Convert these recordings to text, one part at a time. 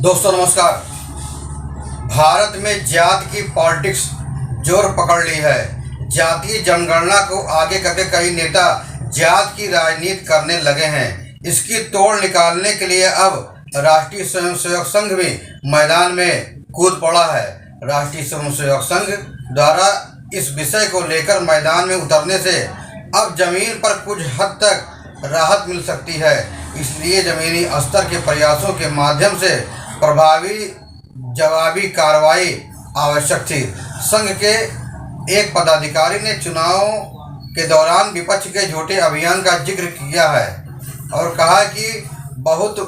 दोस्तों नमस्कार। भारत में जाति की पॉलिटिक्स जोर पकड़ ली है। जातीय जनगणना को आगे करके कई नेता जाति की राजनीति करने लगे हैं। इसकी तोड़ निकालने के लिए अब राष्ट्रीय स्वयंसेवक संघ भी मैदान में कूद पड़ा है। राष्ट्रीय स्वयंसेवक संघ द्वारा इस विषय को लेकर मैदान में उतरने से अब जमीन पर कुछ हद तक राहत मिल सकती है। इसलिए जमीनी स्तर के प्रयासों के माध्यम से प्रभावी जवाबी कार्रवाई आवश्यक थी। संघ के एक पदाधिकारी ने चुनाव के दौरान विपक्ष के झूठे अभियान का जिक्र किया है और कहा कि बहुत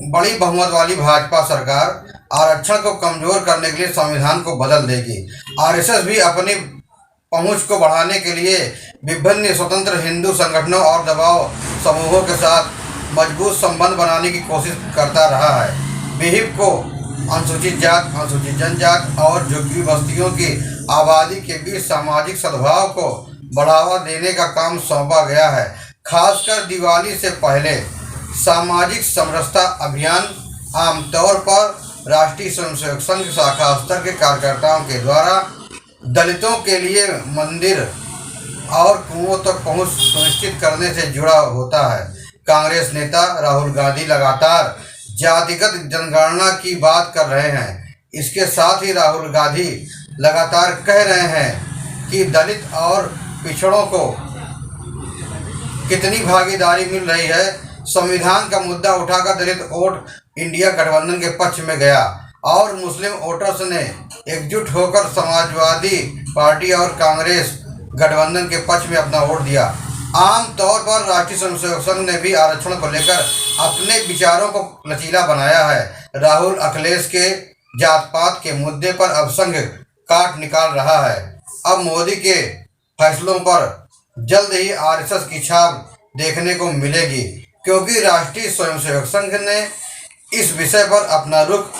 बड़ी बहुमत वाली भाजपा सरकार आरक्षण को कमजोर करने के लिए संविधान को बदल देगी। आरएसएस भी अपनी पहुंच को बढ़ाने के लिए विभिन्न स्वतंत्र हिंदू संगठनों और दबाव समूहों के साथ मजबूत संबंध बनाने की कोशिश करता रहा है। विहिप को अनुसूचित जात, अनुसूचित जनजात और झुग्गी बस्तियों की आबादी के बीच सामाजिक सद्भाव को बढ़ावा देने का काम सौंपा गया है। खासकर दिवाली से पहले सामाजिक समरसता अभियान आमतौर पर राष्ट्रीय स्वयंसेवक संघ शाखा स्तर के कार्यकर्ताओं के द्वारा दलितों के लिए मंदिर और कुओं तक पहुंच सुनिश्चित करने से जुड़ा होता है। कांग्रेस नेता राहुल गांधी लगातार जातिगत जनगणना की बात कर रहे हैं। इसके साथ ही राहुल गांधी लगातार कह रहे हैं कि दलित और पिछड़ों को कितनी भागीदारी मिल रही है। संविधान का मुद्दा उठाकर दलित वोट इंडिया गठबंधन के पक्ष में गया और मुस्लिम वोटर्स ने एकजुट होकर समाजवादी पार्टी और कांग्रेस गठबंधन के पक्ष में अपना वोट दिया। आम तौर पर राष्ट्रीय स्वयंसेवक संघ ने भी आरक्षण को लेकर अपने विचारों को लचीला बनाया है। राहुल अखिलेश के जात पात के मुद्दे पर अब संघ काट निकाल रहा है। अब मोदी के फैसलों पर जल्द ही आरएसएस की छाप देखने को मिलेगी, क्योंकि राष्ट्रीय स्वयंसेवक संघ ने इस विषय पर अपना रुख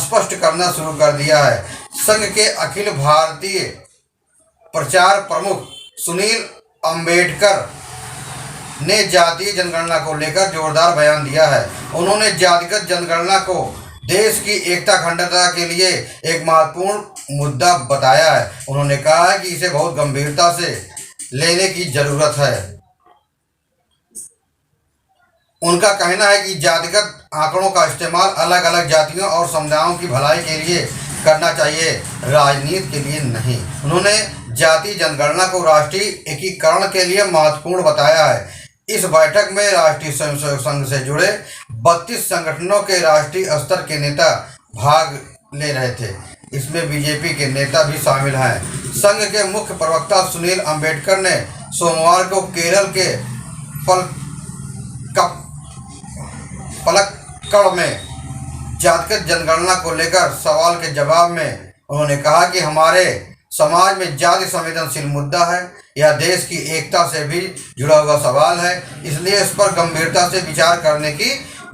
स्पष्ट करना शुरू कर दिया है। संघ के अखिल भारतीय प्रचार प्रमुख सुनील अंबेडकर ने जातीय जनगणना को लेकर जोरदार बयान दिया है। उन्होंने जातिगत जनगणना को देश की एकता अखंडता के लिए एक महत्वपूर्ण मुद्दा बताया है। उन्होंने कहा है कि इसे बहुत गंभीरता से लेने की जरूरत है। उनका कहना है कि जातिगत आंकड़ों का इस्तेमाल अलग अलग जातियों और समुदायों की भलाई के लिए करना चाहिए, राजनीति के लिए नहीं। उन्होंने जातीय जनगणना को राष्ट्रीय एकीकरण के लिए महत्वपूर्ण बताया है। इस बैठक में राष्ट्रीय स्वयंसेवक संघ से जुड़े 32 संगठनों के राष्ट्रीय स्तर के नेता भाग ले रहे थे। इसमें बीजेपी के नेता भी शामिल हैं। संघ के मुख्य प्रवक्ता सुनील अंबेडकर ने सोमवार को केरल के पलक्कड़ में जातिगत जनगणना को लेकर सवाल के जवाब में उन्होंने कहा कि हमारे समाज में जाति संवेदनशील मुद्दा है। यह देश की एकता से भी जुड़ा हुआ सवाल है, इसलिए इस पर गंभीरता से विचार करने की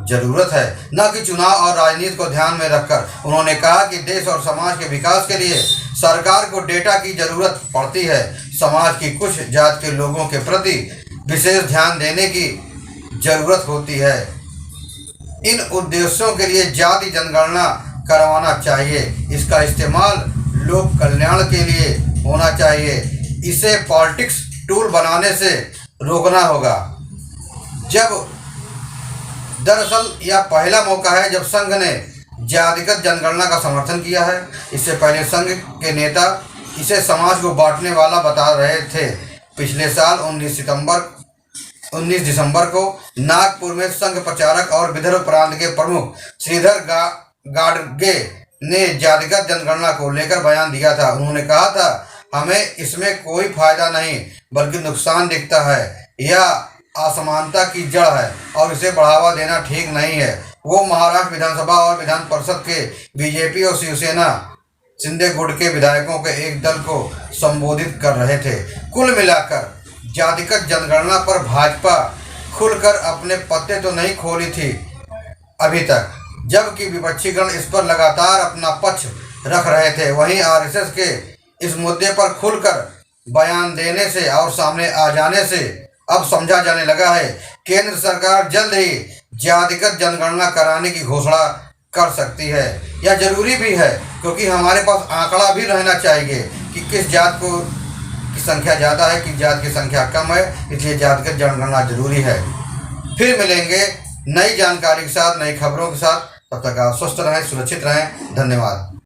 जरूरत है, न कि चुनाव और राजनीति को ध्यान में रखकर। उन्होंने कहा कि देश और समाज के विकास के लिए सरकार को डेटा की जरूरत पड़ती है। समाज की कुछ जात के लोगों के प्रति विशेष ध्यान देने की जरूरत होती है। इन उद्देश्यों के लिए जाति जनगणना करवाना चाहिए। इसका इस्तेमाल लोक कल्याण के लिए होना चाहिए। इसे पॉलिटिक्स टूल बनाने से रोकना होगा। जब दरअसल यह पहला मौका है जब संघ ने जातिगत जनगणना का समर्थन किया है। इससे पहले संघ के नेता इसे समाज को बांटने वाला बता रहे थे। पिछले साल 19 दिसंबर को नागपुर में संघ प्रचारक और विदर्भ प्रांत के प्रमुख श्रीधर गाडगे ने जातिगत जनगणना को लेकर बयान दिया था। उन्होंने कहा था, हमें इसमें कोई फायदा नहीं बल्कि नुकसान दिखता है। यह असमानता की जड़ है और इसे बढ़ावा देना ठीक नहीं है। वो महाराष्ट्र विधानसभा और विधान परिषद के बीजेपी और शिवसेना शिंदे गुट के विधायकों के एक दल को संबोधित कर रहे थे। कुल मिलाकर जातिगत जनगणना पर भाजपा खुलकर अपने पत्ते तो नहीं खोली थी अभी तक, जबकि विपक्षी गण इस पर लगातार अपना पक्ष रख रहे थे। वहीं आरएसएस के इस मुद्दे पर खुलकर बयान देने से और सामने आ जाने से अब समझा जाने लगा है केंद्र सरकार जल्द ही जातिगत जनगणना कराने की घोषणा कर सकती है, या ज़रूरी भी है, क्योंकि हमारे पास आंकड़ा भी रहना चाहिए कि किस जात की संख्या ज़्यादा है, किस जात की संख्या कम है। इसलिए जातिगत जनगणना जरूरी है। फिर मिलेंगे नई जानकारी के साथ, नई खबरों के साथ। तब तक आप स्वस्थ रहें, सुरक्षित रहें। धन्यवाद।